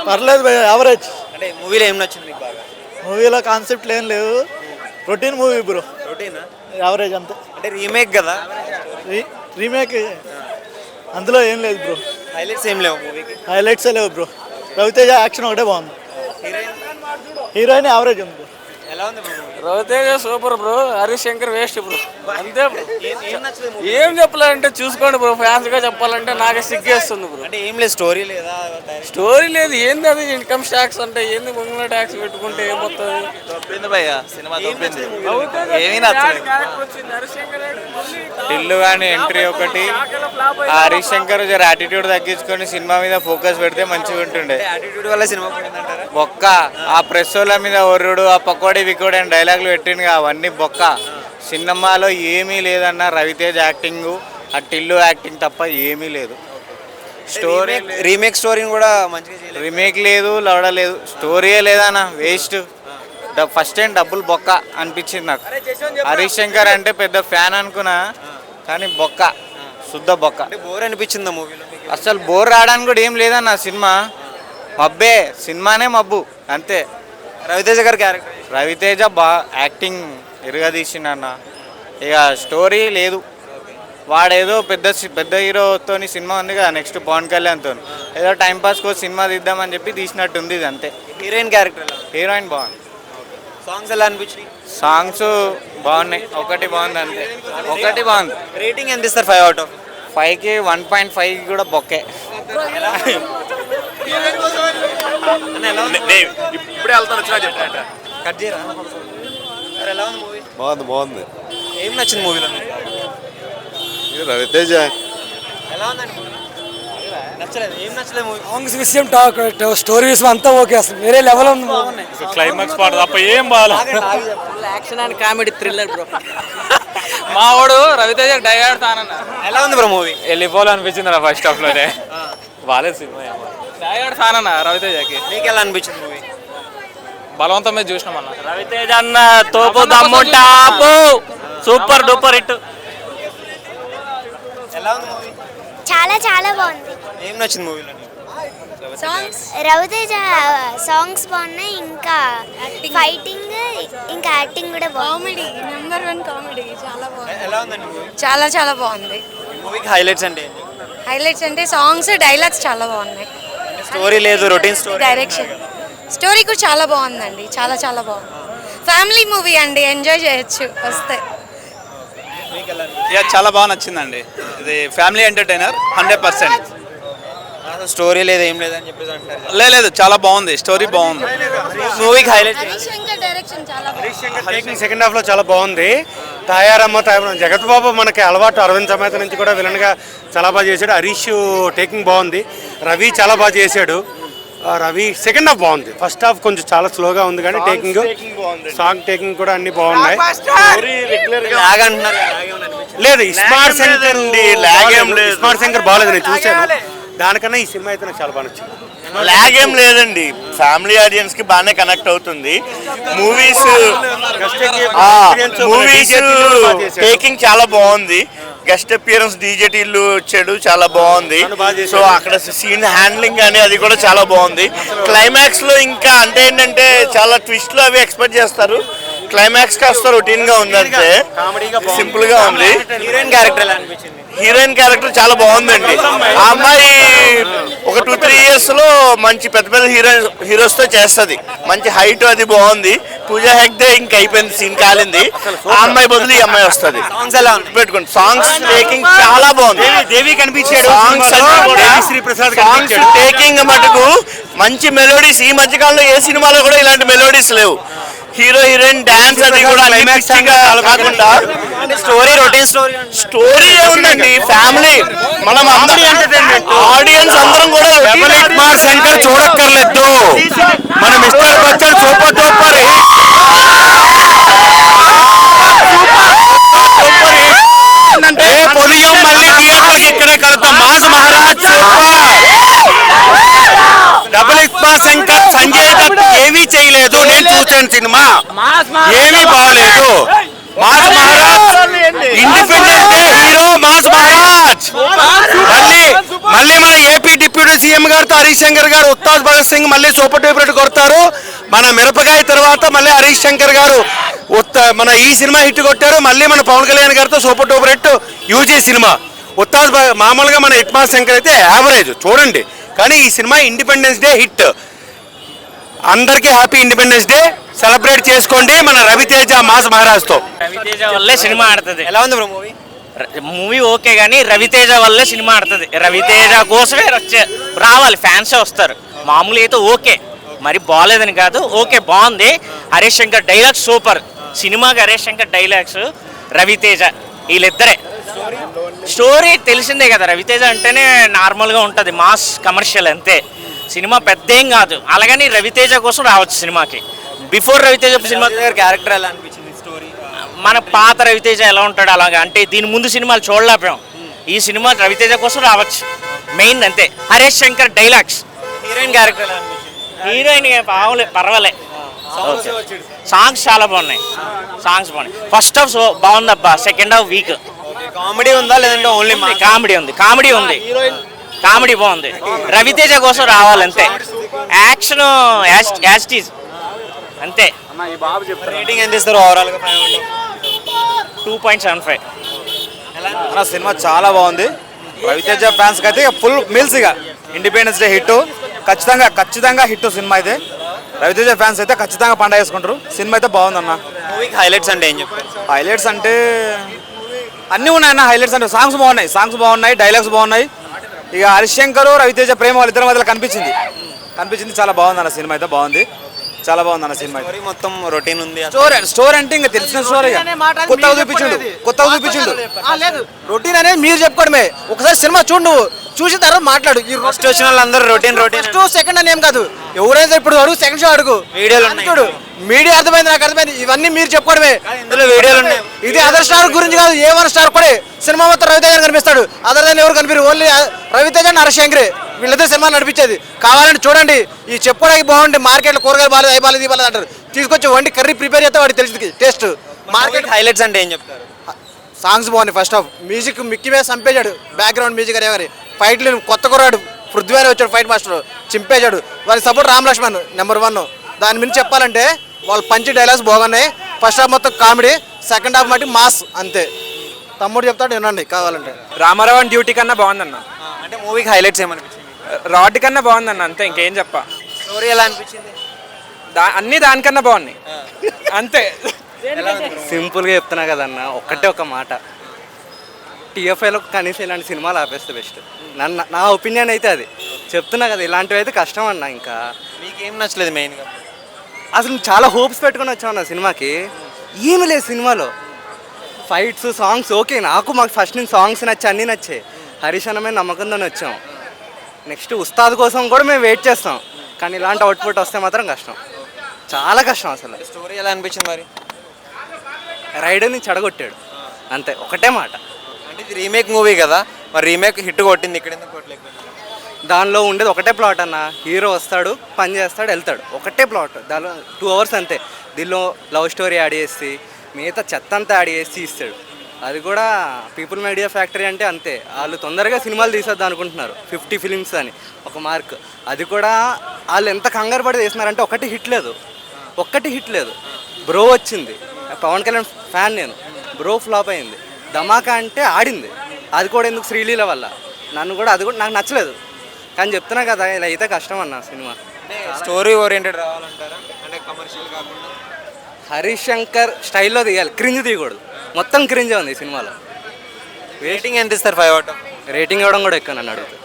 పర్లేదు భయ, యావరేజ్. అంటే మూవీలో ఏం నచ్చింది మీకు బాగా? మూవీలో కాన్సెప్ట్ ఏం లేదు, రొటీన్ మూవీ బ్రో, రొటీనా? యావరేజ్ అంతే. అంటే రీమేక్ కదా, రీమేక్ అందులో ఏం లేదు బ్రో, హైలైట్స్ ఏం లేవు మూవీకి. హైలైట్సే లేవు బ్రో. రవితేజ యాక్షన్ ఒకటే బాగుంది, హీరోయిన్ హీరోయిన్ యావరేజ్ ఉంది బ్రో. ఎలా ఉంది bro? Ravi Teja super bro, Harish Shankar waste bro, అంతే బ్రో. ఏం నచ్చలేదు మూవీ? ఏం చెప్పాలంటే చూసుకోండి బ్రో, ఫ్యాన్స్ గా చెప్పాలంటే నాకే సిగ్గేస్తుంది బ్రో. అంటే ఏం లేదు, స్టోరీ లేదా, స్టోరీ లేదు, ఏంది అది ఇన్కమ్ ట్యాక్స్ అంటే ఏంది, ముంగల ట్యాక్స్ పెట్టుకుంటే ఏమవుతుంది? తప్పింది భయ్య, సినిమా తప్పింది, ఏమీ టిల్లు కానీ ఎంట్రీ ఒకటి, హరీష్ శంకర్ జర యాటిట్యూడ్ తగ్గించుకొని సినిమా మీద ఫోకస్ పెడితే మంచిగా ఉంటుండే. యాటిట్యూడ్ వల్ల సినిమా పోయిందంటారా? బొక్క ఆ ప్రెస్ వాళ్ళ మీద ఒర్రుడు, ఆ పకోడీ వికోడి అని డైలాగులు పెట్టిండు, అవన్నీ బొక్క. సినిమాలో ఏమీ లేదన్న రవితేజ్ యాక్టింగ్, ఆ టిల్లు యాక్టింగ్ తప్ప ఏమీ లేదు. స్టోరీ రీమేక్ స్టోరీని కూడా మంచిగా చేయలేదు. రీమేక్ లేదు, లవడ లేదు, స్టోరీయే లేదన్న, వేస్ట్. ఫస్ట్ టైం డబ్బులు బొక్క అనిపించింది నాకు. హరీష్ శంకర్ అంటే పెద్ద ఫ్యాన్ అనుకున్నా, కానీ బొక్క, శుద్ధ బొక్క. బోర్ అనిపించింది మూవీలో? అసలు బోర్ రావడానికి కూడా ఏం లేదన్న, సినిమా మబ్బే, సినిమానే మబ్బు అంతే. రవితేజ గారి క్యారెక్టర్, రవితేజ యాక్టింగ్ ఇరగదీసిండన్న, ఇక స్టోరీ లేదు. వాడేదో పెద్ద హీరోతో సినిమా ఉంది కదా నెక్స్ట్, పవన్ కళ్యాణ్తో, ఏదో టైంపాస్కి సినిమా తీద్దామని చెప్పి తీసినట్టుంది ఇది అంతే. హీరోయిన్ క్యారెక్టర్, హీరోయిన్ బాగుంది. సాంగ్స్ ఎలా అనిపించినాయి? సాంగ్స్ బాగున్నాయి, ఒకటి బాగుంది అంతే, ఒకటి బాగుంది. రేటింగ్ ఎంత ఇస్తారు 5 out of 5కి 1.5 కూడా బొక్కే. ఇప్పుడే వెళ్తాను వచ్చినా చెప్పండి. కట్ చేయరా? ఎలా ఉంది మూవీ? బాగుంది. ఏం నచ్చింది మూవీలో? రవితేజ ఎలా ఉందండి మూవీ? నచ్చలేదు? ఏం నచ్చలేదు మూవీ? సాంగ్స్ విషయం స్టోరీ విషయం అంతా ఓకే, అసలు వేరే లెవెల్ ఉంది. క్లైమాక్స్ పాట తప్ప ఏం బాగా. Action and comedy thriller bro. మా వాడు రవితేజ డైవర్ట్ తానన్న. ఎలా ఉంది బ్రో మూవీ? వెళ్ళిపోవాలనిపించింది నా ఫస్ట్ హాఫ్ లోనే, బాగాలేదు సినిమా. డైవర్ట్ తానన్న రవితేజకి. మీకు ఎలా అనిపించింది మూవీ? బలవంతం మీద చూసినాం అన్న. రవితేజ అన్న తోపు దమ్ము టాపు, సూపర్ డూపర్ హిట్. ఎలా ఉంది మూవీ? చాలా చాలా బాగుంది. ఏం నచ్చింది మూవీలో? సాంగ్స్, రవితేజ సాంగ్స్ బాగున్నాయి, ఇంకా ఫైటింగ్, ఇంకా యాక్టింగ్ కూడా బాగుంది. నెంబర్ 1 కామెడీ, చాలా బాగుంది. ఎలా ఉందండి మూవీ? చాలా చాలా బాగుంది. మూవీకి హైలైట్స్ అంటే హైలైట్స్ అంటే సాంగ్స్, డైలాగ్స్ చాలా బాగున్నాయి. స్టోరీ లేదు, రొటీన్ స్టోరీ. డైరెక్షన్, స్టోరీ కూడా చాలా బాగుందండి, చాలా చాలా బాగుంది. ఫ్యామిలీ మూవీ అండి, ఎంజాయ్ చేయొచ్చు వస్తే. చాలా బాగా నచ్చిందండి, ఇది ఫ్యామిలీ ఎంటర్టైనర్ 100%. స్టోరీ లేదు, ఏం లేదని చెప్పేసి అంటారు. లేదు, చాలా బాగుంది, స్టోరీ బాగుంది. మూవీకి హైలైట్ హరీష్ శంకర్ డైరెక్షన్ చాలా బాగుంది. సెకండ్ హాఫ్ లో చాలా బాగుంది. తాయారమ్మ జగత్ బాబు మనకి అలవాటు, అరవింద్ సమేత నుంచి కూడా విలన్ గా చాలా బాగా చేశాడు. హరీష్ టేకింగ్ బాగుంది, రవి చాలా బాగా చేశాడు. రవి సెకండ్ హాఫ్ బాగుంది, ఫస్ట్ హాఫ్ కొంచెం చాలా స్లోగా ఉంది, కానీ టేకింగ్, సాంగ్ టేకింగ్ కూడా అన్ని బాగున్నాయి. లేదు, ఇస్మార్ట్ శంకర్ ఇస్మార్ట్ శంకర్ బాగాలేదు, నేను చూశాను. దానికన్నా ఈ సినిమా అయితే నాకు చాలా బాగా నచ్చింది. లాగ్ ఏం లేదండి, ఫ్యామిలీ ఆడియన్స్ కి బాగానే కనెక్ట్ అవుతుంది. మూవీస్ టేకింగ్ చాలా బాగుంది. గెస్ట్ అపియరెన్స్ డీజేటీలు వచ్చాడు, చాలా బాగుంది. సో అక్కడ సీన్ హ్యాండ్లింగ్ కానీ అది కూడా చాలా బాగుంది. క్లైమాక్స్ లో ఇంకా అంటే ఏంటంటే చాలా ట్విస్ట్లు అవి ఎక్స్పెక్ట్ చేస్తారు, క్లైమాక్స్ కాస్త రొటీన్ గా ఉంది, అంతే సింపుల్ గా ఉంది. హీరోయిన్ క్యారెక్టర్ ఎలా అనిపించింది? హీరోయిన్ క్యారెక్టర్ చాలా బాగుందండి. ఆ అమ్మాయి ఒక 2-3 years లో మంచి పెద్ద హీరోస్ తో చేస్తుంది, మంచి హైట్ అది బాగుంది. పూజా హెగ్డే ఇంకా అయిపోయింది, సీన్ కాలింది. ఆ అమ్మాయి బదులు ఈ అమ్మాయి వస్తుంది. సాంగ్స్ ఎలా పెట్టుకోండి, సాంగ్స్ టేకింగ్ చాలా బాగుంది. దేవి కనిపించాడు, సాంగ్స్ టేకింగ్ మటుకు మంచి మెలోడీస్. ఈ మధ్య కాలంలో ఏ సినిమాలో కూడా ఇలాంటి మెలోడీస్ లేవు. హీరో హీరోయిన్ డాన్స్ అది కూడా కాకుండా స్టోరీ, రొటీన్ స్టోరీ ఏముందండి, ఫ్యామిలీ మనం ఆడియన్స్ అందరం కూడా శంకర్ చూడక్కర్లేదు, మన మిస్టర్ బచ్చన్ సూపర్ డూపర్ పొలియం మళ్ళీ థియేటర్ ఇక్కడే కలుద్దాం. మాస్ మహారాజ్ డబుల్ ఇస్మార్ట్ శంకర్, సంజయ్ దత్ ఏమీ చేయలేదు, నేను చూసాను సినిమా, ఏమీ బాగలేదు. Mass Maharaj independent hero, mass Maharaj మళ్ళీ మన ఏపీ డిప్యూటీ సీఎం గారితో హరీష్ శంకర్ గారు ఉస్తాద్ భగత్ సింగ్ మళ్ళీ సూపర్ డూపర్ హిట్ కొడతారు. మన మిరపకాయ తర్వాత మళ్ళీ హరీష్ శంకర్ గారు మన ఈ సినిమా హిట్ కొట్టారు. మళ్ళీ మన పవన్ కళ్యాణ్ గారితో super duper hit UG cinema. మామూలుగా మన హిట్మా శంకర్ అయితే యావరేజ్ చూడండి, కానీ ఈ సినిమా ఇండిపెండెన్స్ డే హిట్. అందరికీ హ్యాపీ ఇండిపెండెన్స్ డే సెలబ్రేట్ చేసుకోండి మన రవితేజ మాస్ మహారాజ్తో. రవితేజ వల్లే సినిమా ఆడుతుంది. ఎలా ఉంది బ్రో మూవీ? మూవీ ఓకే కానీ రవితేజ వల్లే సినిమా ఆడుతుంది. రవితేజ కోసమే రావాలి, ఫ్యాన్సే వస్తారు. మామూలు అయితే ఓకే, మరి బాగాలేదని కాదు, ఓకే బాగుంది. Harish Shankar dialogues super. సినిమాకి హరీష్ శంకర్ డైలాగ్స్, రవితేజ వీళ్ళిద్దరే. స్టోరీ తెలిసిందే కదా, రవితేజ అంటేనే నార్మల్గా ఉంటుంది, మాస్ కమర్షియల్ అంతే. సినిమా పెద్ద ఏం కాదు, అలాగని రవితేజ కోసం రావచ్చు సినిమాకి. బిఫోర్ రవితేజ సినిమా క్యారెక్టర్ ఎలా అనిపించింది స్టోరీ? మన పాత రవితేజ ఎలా ఉంటాడు అలాగా, అంటే దీని ముందు సినిమాలు చూడలేకపోయాం. ఈ సినిమా రవితేజ కోసం రావచ్చు మెయిన్ అంతే. Harish Shankar dialogues. Heroine character ఎలా అనిపించింది? హీరోయిన్ పర్వాలే, సాంగ్స్ చాలా బాగున్నాయి. సాంగ్స్ బాగున్నాయి. ఫస్ట్ హాఫ్ బాగుందబ్బా, సెకండ్ హాఫ్ వీక్. కామెడీ ఉందా లేదంటే ఓన్లీ కామెడీ ఉంది, కామెడీ బాగుంది. రవితేజ కోసం రావాలంతే. యాక్షన్ యాస్టీజ్ అంతే. రేటింగ్ ఎంత ఇస్తారు ఓవరాల్ గా? 2.75. సినిమా చాలా బాగుంది. రవితేజ ఫ్యాన్స్ అయితే ఫుల్ మీల్స్ ఇక ఇండిపెండెన్స్ డే హిట్, ఖచ్చితంగా హిట్ సినిమా అయితే. రవితేజ ఫ్యాన్స్ అయితే ఖచ్చితంగా పండగ చేసుకుంటారు. సినిమా అయితే బాగుందన్న. మూవీకి హైలైట్స్ అంటే ఏం చెప్తారు? హైలైట్స్ అంటే అన్నీ ఉన్నాయన్న. హైలైట్స్ అంటే సాంగ్స్ బాగున్నాయి, డైలాగ్స్ బాగున్నాయి. ఇక హరీష్ శంకర్ రవితేజ ప్రేమ వాళ్ళిద్దరి మధ్యలో కనిపించింది. చాలా బాగుందన్న. సినిమా అయితే బాగుంది, చాలా బాగుందన్న సినిమా. మొత్తం రొటీన్ ఉంది. స్టోరీ అంటే ఇంకా తెలిసిన స్టోరీ, కొత్తగా చూపించిండు. లేదు, రొటీన్ అనేది మీరు చెప్పుకోవడమే. ఒకసారి సినిమా చూసిన తర్వాత మాట్లాడు. ఈ ఫస్ట్ వచ్చిన వాళ్ళందరూ రొటీన్ ఫస్ట్ సెకండ్ అని ఏం కాదు. ఎవరైతే ఇప్పుడు అడుగు, సెకండ్ షో అడుగు, వీడియోలు చూడు. మీడియా అర్థమైంది, నాకు అర్థమైంది. ఇవన్నీ మీరు చెప్పుకోవడమే. ఇందులో వీడియోలు ఉన్నాయి. ఇది అదర్ స్టార్ గురించి కాదు, ఏ వన్ స్టార్ కూడా సినిమా మొత్తం రవితేజ కనిపిస్తాడు. అదర్ దాన్ని ఎవరు కనిపించారు, ఓన్లీ రవితేజ అండ్ హరీష్ శంకర్ వీళ్ళిద్దరు సినిమా నడిపించేది. కావాలంటే చూడండి. ఈ చెప్పుకోవడానికి బాగుంది. మార్కెట్లో కూరగాయలు బాగాలేదు, ఇది బాగాలేదు అంటారు. తీసుకొచ్చి వండి కర్రీ ప్రిపేర్ చేస్తే వాడికి తెలిసింది టేస్ట్. మార్కెట్ హైలైట్స్ అంటే ఏం చెప్తారు? సాంగ్స్ బాగున్నాయి. ఫస్ట్ హాఫ్ మ్యూజిక్ మిక్కి మీద చంపేశాడు. బ్యాక్గ్రౌండ్ మ్యూజిక్ అనేవారి ఫైట్లు కొత్త కుర్రాడు పృథ్వీ వచ్చాడు, ఫైట్ మాస్టర్ చింపేశాడు. వారి సపోర్ట్ రామ్ లక్ష్మణ్ నెంబర్ 1. దాని మీద చెప్పాలంటే వాళ్ళు పంచి డైలాగ్స్ బాగున్నాయి. ఫస్ట్ హాఫ్ మొత్తం కామెడీ, సెకండ్ హాఫ్ మట్టి మాస్ అంతే. తమ్ముడు చెప్తాడు వినండి కావాలంటే. రామారావు డ్యూటీ కన్నా బాగుందన్న. అంటే మూవీకి హైలైట్స్ ఏమనిపించింది? రాడ్ కన్నా బాగుందన్న, అంతే ఇంకేం చెప్ప. స్టోరీ ఎలా అనిపించింది? అన్ని దానికన్నా బాగున్నాయి అంతే. సింపుల్గా చెప్తున్నా కదన్న, ఒక్కటే ఒక మాట. టీఎఫ్ఐలో కనీసం ఇలాంటి సినిమాలు ఆపేస్తే బెస్ట్. నా ఒపీనియన్ అయితే అది చెప్తున్నా కదా. ఇలాంటివి అయితే కష్టం అన్న. ఇంకా మీకేం నచ్చలేదు మెయిన్గా? అసలు చాలా హోప్స్ పెట్టుకుని వచ్చామన్న సినిమాకి. ఏమీ లేదు సినిమాలో. Fights, songs okay. మాకు ఫస్ట్ నుంచి సాంగ్స్ నచ్చాయి, అన్నీ నచ్చాయి. హరీష్ అన్న మీద నమ్మకంతో వచ్చాం. నెక్స్ట్ ఉస్తాద్ కోసం కూడా మేము వెయిట్ చేస్తాం. కానీ ఇలాంటి అవుట్పుట్ వస్తే మాత్రం కష్టం, చాలా కష్టం. అసలు స్టోరీ ఎలా అనిపించింది మరి? రైడర్ని చెడగొట్టాడు అంతే, ఒకటే మాట. అంటే ఇది రీమేక్ మూవీ కదా, మరి రీమేక్ హిట్ కొట్టింది, ఇక్కడ ఎందుకు కొట్టలేకపోయింది? దానిలో ఉండేది ఒకటే ప్లాట్ అన్న. హీరో వస్తాడు, పని చేస్తాడు, వెళ్తాడు. ఒకటే ప్లాట్. దానిలో 2 hours అంతే. దీనిలో లవ్ స్టోరీ యాడ్ చేసి మిగతా చెత్త అంతా యాడ్ చేసి ఇస్తాడు. అది కూడా పీపుల్ మీడియా ఫ్యాక్టరీ అంటే అంతే. వాళ్ళు తొందరగా సినిమాలు తీసేద్దాం అనుకుంటున్నారు. 50 films అని ఒక మార్క్. అది కూడా వాళ్ళు ఎంత కంగారు పడి చేస్తున్నారంటే ఒక్కటి హిట్ లేదు. బ్రో వచ్చింది, పవన్ కళ్యాణ్ ఫ్యాన్ నేను. బ్రో ఫ్లాప్ అయింది. ధమాకా అంటే ఆడింది. అది కూడా ఎందుకు శ్రీలీల వల్ల. అది కూడా నాకు నచ్చలేదు. కానీ చెప్తున్నా కదా, ఇలా అయితే కష్టం అన్న సినిమా. Story oriented రావాలంటారా? అంటే కమర్షియల్ కాకుండా హరీష్ శంకర్ స్టైల్లో తీయాలి, క్రింజ్ తీయకూడదు. మొత్తం క్రింజే ఉంది ఈ సినిమాలో. రేటింగ్ ఎంత ఇస్తారు? 5 out of? రేటింగ్ ఇవ్వడం కూడా ఎక్కువ నన్ను అడుగుతుంది.